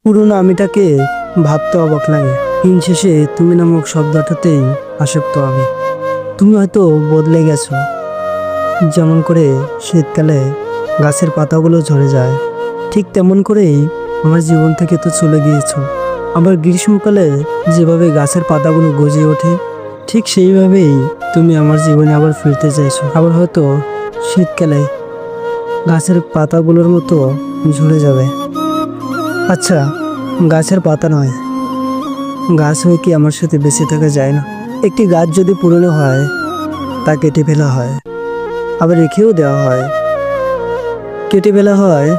পুরোনো আমিটাকে ভাবতে অবাক লাগে। দিন শেষে তুমি নামক শব্দটাতেই আসক্ত আমি। তুমি হয়তো বদলে গেছো, যেমন করে শীতকালে গাছের পাতাগুলো ঝরে যায়, ঠিক তেমন করেই আমার জীবন থেকে তো চলে গিয়েছো। আবার গ্রীষ্মকালে যেভাবে গাছের পাতাগুলো গজে ওঠে, ঠিক সেইভাবেই তুমি আমার জীবনে আবার ফিরতে চাইছো। আবার হয়তো শীতকালে গাছের পাতাগুলোর মতো ঝরে যাবে। আচ্ছা, গাছের পাতা নয়, গাছ হয়ে কি আমার সাথে বেঁচে থাকা যায় না? একটি গাছ যদি পুরনো হয়, তা কেটে ফেলা হয়, আবার রেখেও দেওয়া হয়। কেটে ফেলা হয়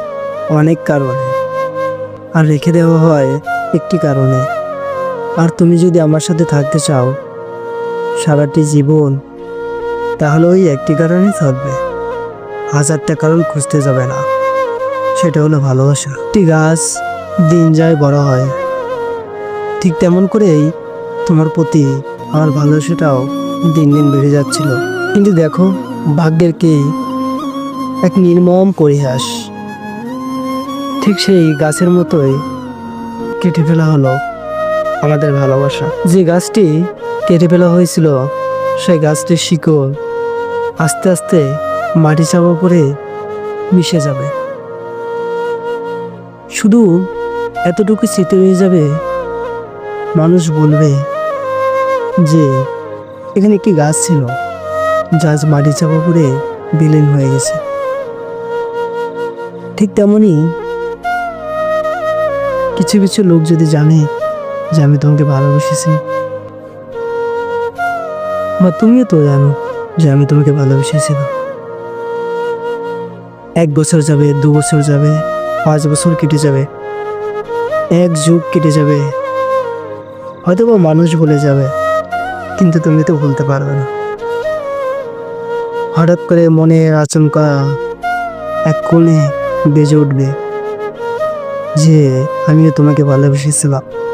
অনেক কারণে, আর রেখে দেওয়া হয় একটি কারণে। আর তুমি যদি আমার সাথে থাকতে চাও সারাটি জীবন, তাহলে ওই একটি কারণেই থাকবে, হাজারটা কারণ খুঁজতে যাবে না। সেটা হলো ভালোবাসা। একটি গাছ দিন যায় বড় হয়, ঠিক তেমন করেই তোমার প্রতি আমার ভালোবাসাটাও দিন দিন বেড়ে যাচ্ছিল। কিন্তু দেখো, ভাগ্যের কি এক নির্মম পরিহাস, ঠিক সেই গাছের মতোই কেটে ফেলা হলো আমাদের ভালোবাসা। যে গাছটি কেটে ফেলা হয়েছিল, সেই গাছটির শিকড় আস্তে আস্তে মাটি চাপা পড়ে মিশে যাবে। শুধু এতটুকু স্মৃতি রয়ে যাবে, মানুষ বলবে যে এখানে একটি গাছ ছিল যা আজ মাটি চাপা পড়ে বিলীন হয়ে গেছে। ঠিক তেমনই কিছু কিছু লোক যদি জানে যে আমি তোমাকে ভালোবেসেছি, বা তুমিও তো জানো যে আমি তোমাকে ভালোবেসেছিলাম, 1 বছর যাবে, 2 বছর যাবে, 5 বছর কেটে যাবে, 1 যুগ কেটে যাবে, হয়তো বা মানুষ ভুলে যাবে, কিন্তু তুমি তো ভুলতে পারবে না। হঠাৎ করে মনের আচমকা এক কোণে বেজে উঠবে যে আমিও তোমাকে ভালোবেসেছিলাম।